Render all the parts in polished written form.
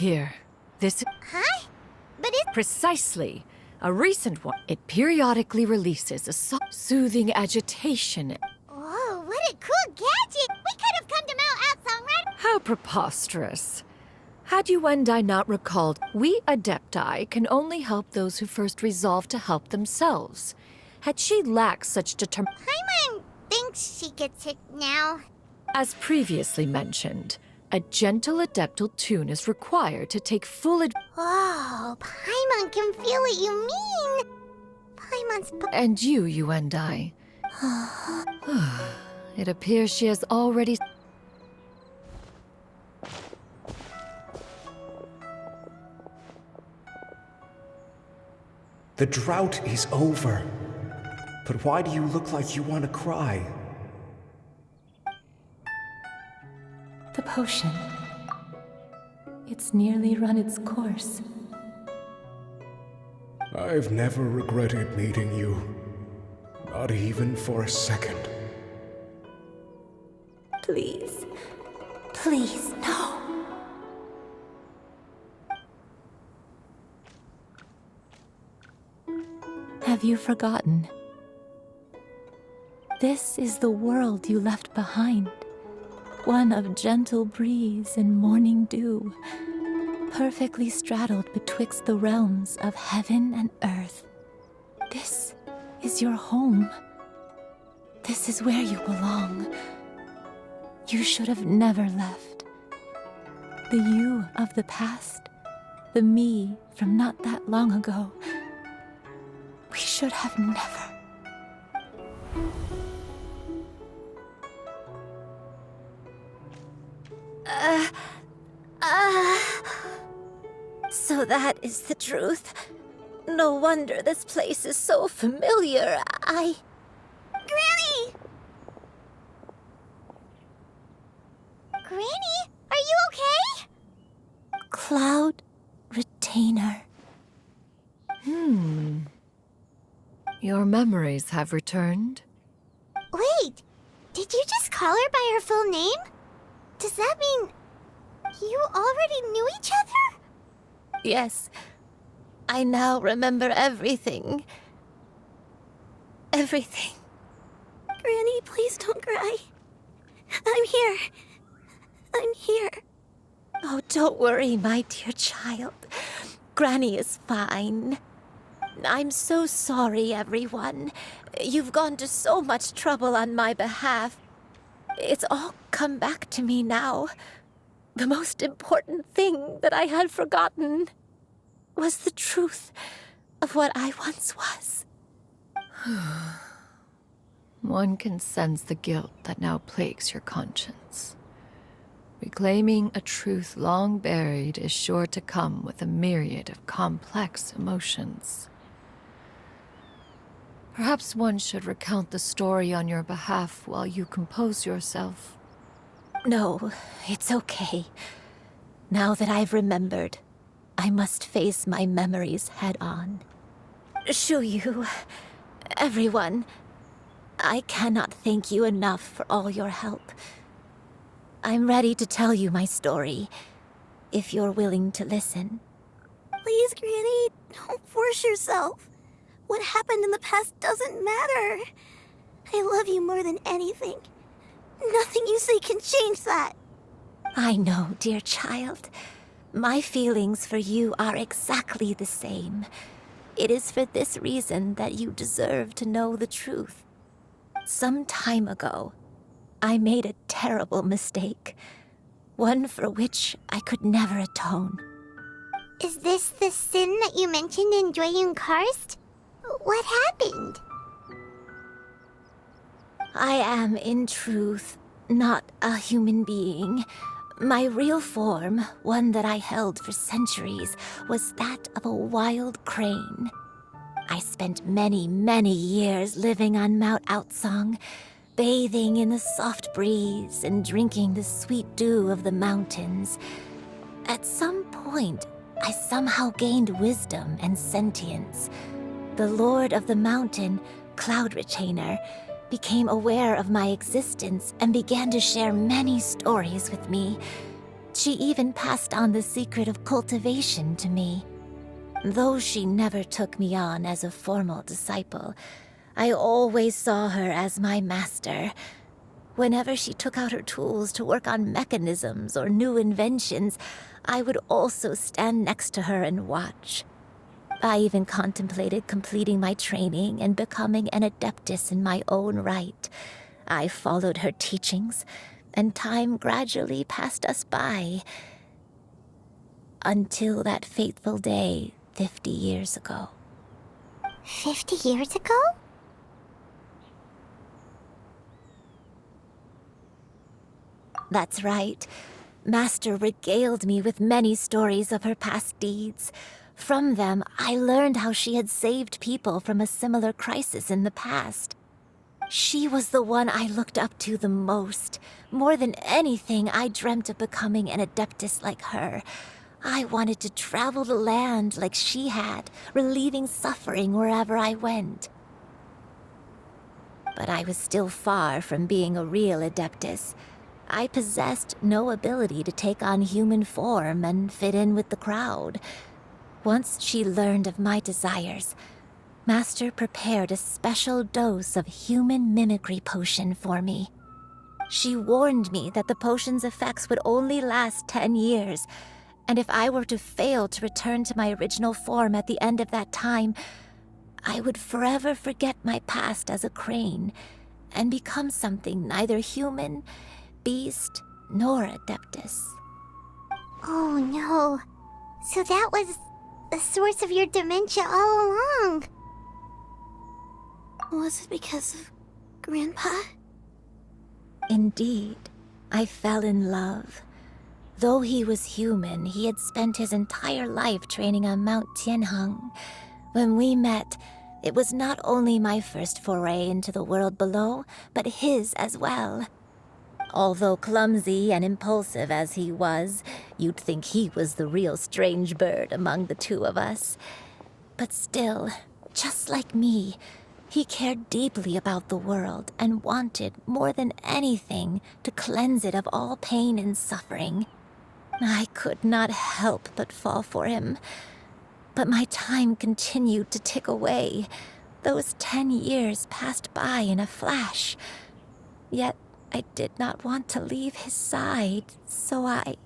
Here. This... Huh? But it's... Precisely. A recent one. It periodically releases a soothing agitation. Whoa, what a cool gadget! We could have come to Mount Aozang right... How preposterous. Had you and I not recalled, we Adepti can only help those who first resolve to help themselves. Had she lacked such determination... Paimon thinks she gets it now. As previously mentioned, a gentle adeptal tune is required to take full Whoa, Paimon can feel what you mean. Paimon's... And you and I. It appears she has already... The drought is over. But why do you look like you want to cry? The potion. It's nearly run its course. I've never regretted meeting you. Not even for a second. Please. Please, no. Have you forgotten? This is the world you left behind. One of gentle breeze and morning dew, perfectly straddled betwixt the realms of heaven and earth. This is your home. This is where you belong. You should have never left. The you of the past, the me from not that long ago, we should have never. So that is the truth. No wonder this place is so familiar. Granny! Granny, are you okay? Cloud Retainer. Your memories have returned? Wait, did you just call her by her full name? Does that mean you already knew each other? Yes. I now remember everything. Everything. Granny, please don't cry. I'm here. I'm here. Oh, don't worry, my dear child. Granny is fine. I'm so sorry, everyone. You've gone to so much trouble on my behalf. It's all come back to me now. The most important thing that I had forgotten was the truth of what I once was. One can sense the guilt that now plagues your conscience. Reclaiming a truth long buried is sure to come with a myriad of complex emotions. Perhaps one should recount the story on your behalf while you compose yourself. No, it's okay. Now that I've remembered, I must face my memories head on. Shuyu, everyone, I cannot thank you enough for all your help. I'm ready to tell you my story, if you're willing to listen. Please, Granny, don't force yourself. What happened in the past doesn't matter. I love you more than anything. Nothing you say can change that. I know, dear child. My feelings for you are exactly the same. It is for this reason that you deserve to know the truth. Some time ago, I made a terrible mistake. One for which I could never atone. Is this the sin that you mentioned in Joyun Karst? What happened? I am, in truth, not a human being. My real form, one that I held for centuries, was that of a wild crane. I spent many, many years living on Mount Aozang, bathing in the soft breeze and drinking the sweet dew of the mountains. At some point, I somehow gained wisdom and sentience. The Lord of the Mountain, Cloud Retainer, became aware of my existence and began to share many stories with me. She even passed on the secret of cultivation to me. Though she never took me on as a formal disciple, I always saw her as my master. Whenever she took out her tools to work on mechanisms or new inventions, I would also stand next to her and watch. I even contemplated completing my training and becoming an adeptus in my own right. I followed her teachings, and time gradually passed us by. Until that fateful day 50 years ago. 50 years ago? That's right. Master regaled me with many stories of her past deeds. From them, I learned how she had saved people from a similar crisis in the past. She was the one I looked up to the most. More than anything, I dreamt of becoming an adeptus like her. I wanted to travel the land like she had, relieving suffering wherever I went. But I was still far from being a real adeptus. I possessed no ability to take on human form and fit in with the crowd. Once she learned of my desires, Master prepared a special dose of human mimicry potion for me. She warned me that the potion's effects would only last 10 years, and if I were to fail to return to my original form at the end of that time, I would forever forget my past as a crane and become something neither human, beast, nor adeptus. Oh no. So that was the source of your dementia all along. Was it because of Grandpa? Indeed, I fell in love. Though he was human, he had spent his entire life training on Mount Tianheng. When we met, it was not only my first foray into the world below, but his as well. Although clumsy and impulsive as he was, you'd think he was the real strange bird among the two of us. But still, just like me, he cared deeply about the world and wanted, more than anything, to cleanse it of all pain and suffering. I could not help but fall for him. But my time continued to tick away. Those 10 years passed by in a flash. Yet I did not want to leave his side, so I...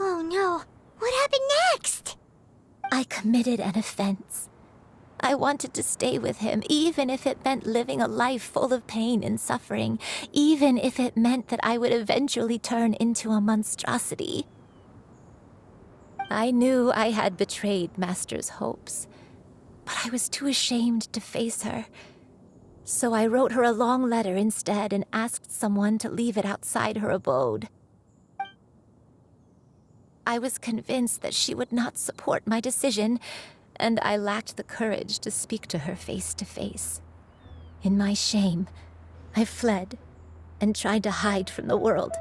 Oh no. What happened next? I committed an offense. I wanted to stay with him, even if it meant living a life full of pain and suffering, even if it meant that I would eventually turn into a monstrosity. I knew I had betrayed Master's hopes, but I was too ashamed to face her. So I wrote her a long letter instead and asked someone to leave it outside her abode. I was convinced that she would not support my decision, and I lacked the courage to speak to her face to face. In my shame, I fled and tried to hide from the world,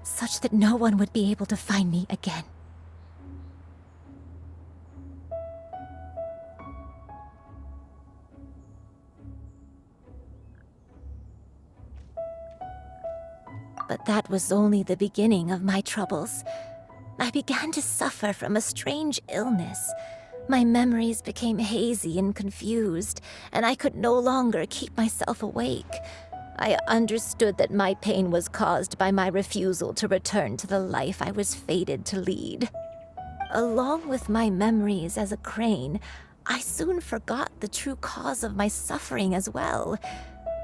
such that no one would be able to find me again. But that was only the beginning of my troubles. I began to suffer from a strange illness. My memories became hazy and confused, and I could no longer keep myself awake. I understood that my pain was caused by my refusal to return to the life I was fated to lead. Along with my memories as a crane, I soon forgot the true cause of my suffering as well.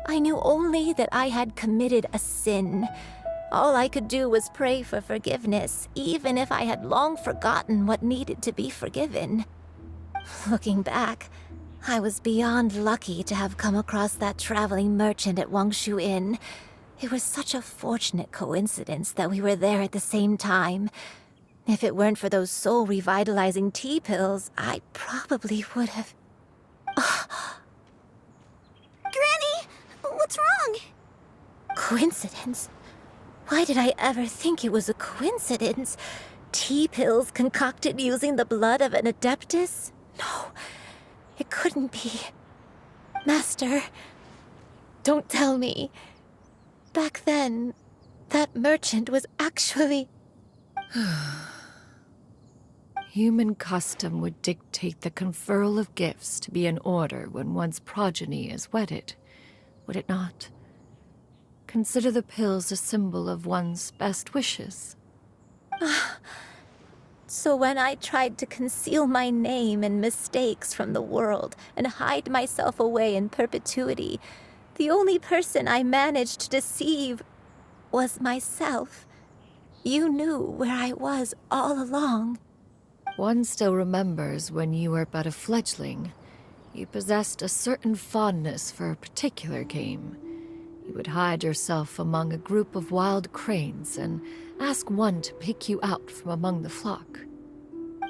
I knew only that I had committed a sin. All I could do was pray for forgiveness, even if I had long forgotten what needed to be forgiven. Looking back, I was beyond lucky to have come across that traveling merchant at Wangshu Inn. It was such a fortunate coincidence that we were there at the same time. If it weren't for those soul-revitalizing tea pills, I probably would have... Granny, what's wrong? Coincidence? Why did I ever think it was a coincidence? Tea pills concocted using the blood of an adeptus? No, it couldn't be. Master, don't tell me. Back then, that merchant was actually... Human custom would dictate the conferral of gifts to be in order when one's progeny is wedded, would it not? Consider the pills a symbol of one's best wishes. So when I tried to conceal my name and mistakes from the world and hide myself away in perpetuity, the only person I managed to deceive was myself. You knew where I was all along. One still remembers when you were but a fledgling. You possessed a certain fondness for a particular game. You would hide yourself among a group of wild cranes and ask one to pick you out from among the flock.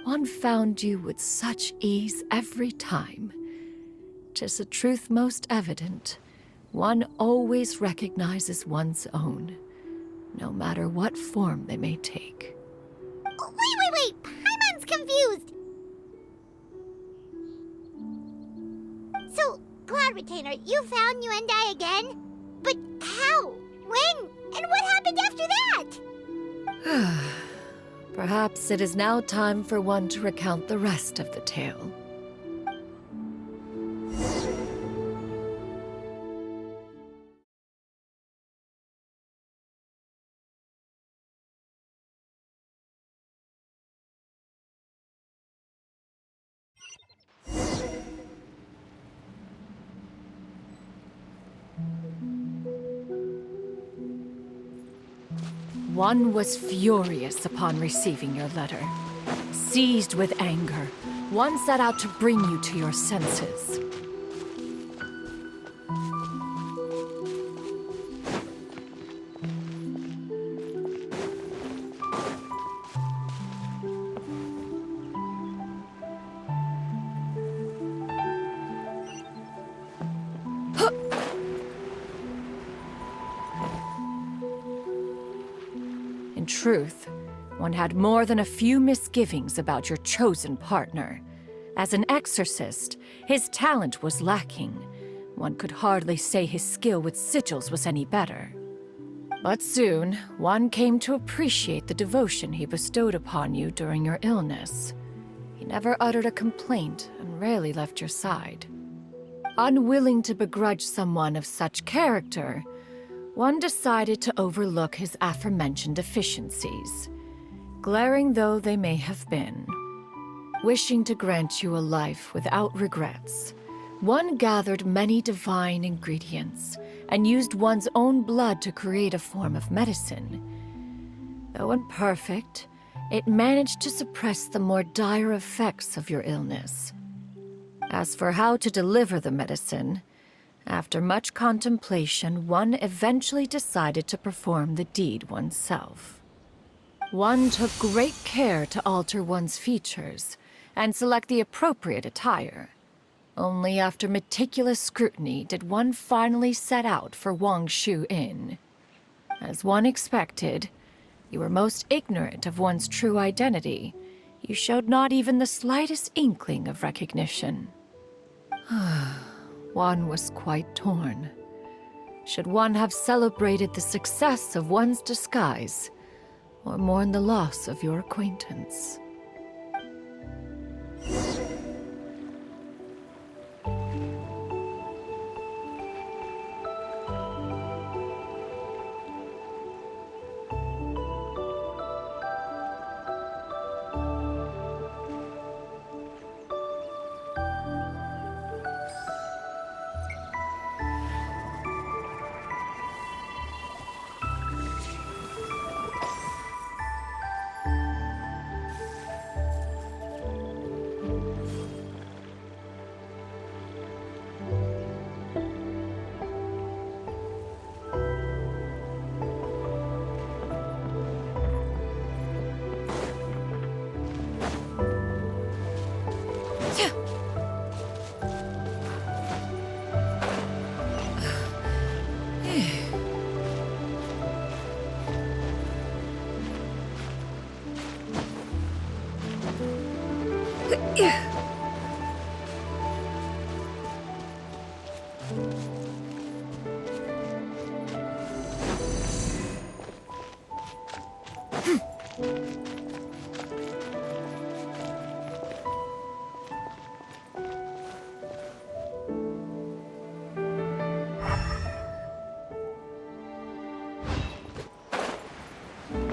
One found you with such ease every time. 'Tis a truth most evident. One always recognizes one's own, no matter what form they may take. Oh, wait! Paimon's confused! So, Cloud Retainer, you found Yuendai again? But how? When? And what happened after that? Perhaps it is now time for one to recount the rest of the tale. One was furious upon receiving your letter. Seized with anger, one set out to bring you to your senses. In truth, one had more than a few misgivings about your chosen partner. As an exorcist, his talent was lacking. One could hardly say his skill with sigils was any better. But soon, one came to appreciate the devotion he bestowed upon you during your illness. He never uttered a complaint and rarely left your side. Unwilling to begrudge someone of such character, one decided to overlook his aforementioned deficiencies, glaring though they may have been. Wishing to grant you a life without regrets, one gathered many divine ingredients and used one's own blood to create a form of medicine. Though imperfect, it managed to suppress the more dire effects of your illness. As for how to deliver the medicine, after much contemplation, one eventually decided to perform the deed oneself. One took great care to alter one's features and select the appropriate attire. Only after meticulous scrutiny did one finally set out for Wangshu Inn. As one expected, you were most ignorant of one's true identity. You showed not even the slightest inkling of recognition. One was quite torn. Should one have celebrated the success of one's disguise, or mourn the loss of your acquaintance?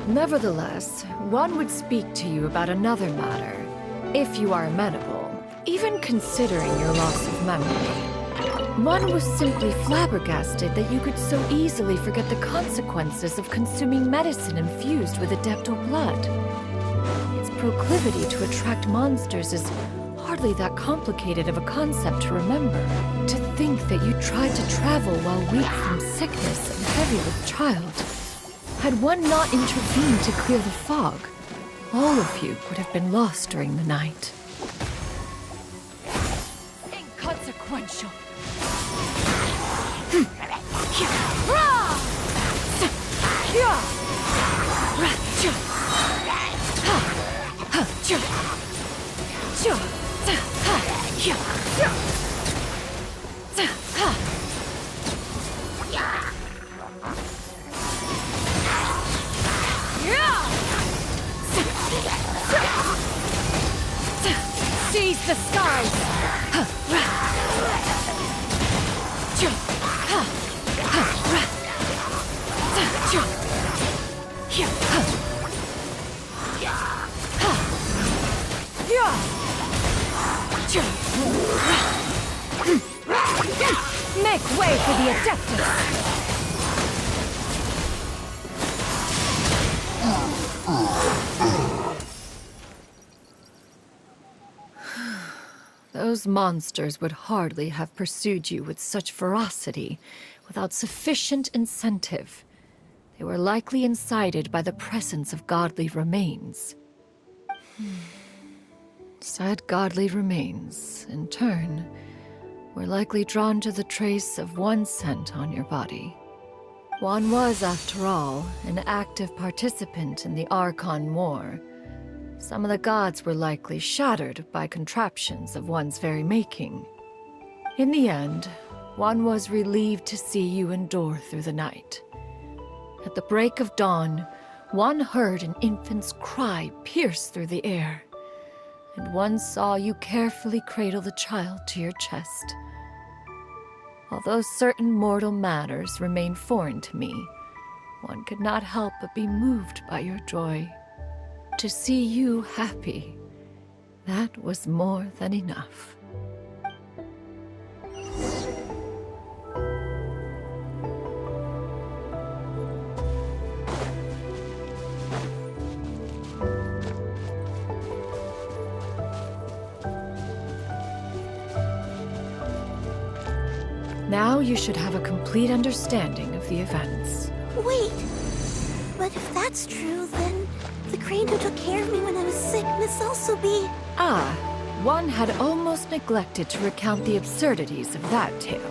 Nevertheless, one would speak to you about another matter, if you are amenable, even considering your loss of memory. One was simply flabbergasted that you could so easily forget the consequences of consuming medicine infused with adeptal blood. Its proclivity to attract monsters is hardly that complicated of a concept to remember. To think that you tried to travel while weak from sickness and heavy with child. Had one not intervened to clear the fog, all of you would have been lost during the night. Inconsequential. Seize the skies! Make way for the Adeptus! Those monsters would hardly have pursued you with such ferocity without sufficient incentive. They were likely incited by the presence of godly remains. Said godly remains, in turn, were likely drawn to the trace of one scent on your body. One was, after all, an active participant in the Archon War. Some of the gods were likely shattered by contraptions of one's very making. In the end, one was relieved to see you endure through the night. At the break of dawn, one heard an infant's cry pierce through the air, and one saw you carefully cradle the child to your chest. Although certain mortal matters remain foreign to me, one could not help but be moved by your joy. To see you happy, that was more than enough. Now you should have a complete understanding of the events. Wait! But if that's true, then the crane who took care of me when I was sick must also be... Ah, one had almost neglected to recount the absurdities of that tale.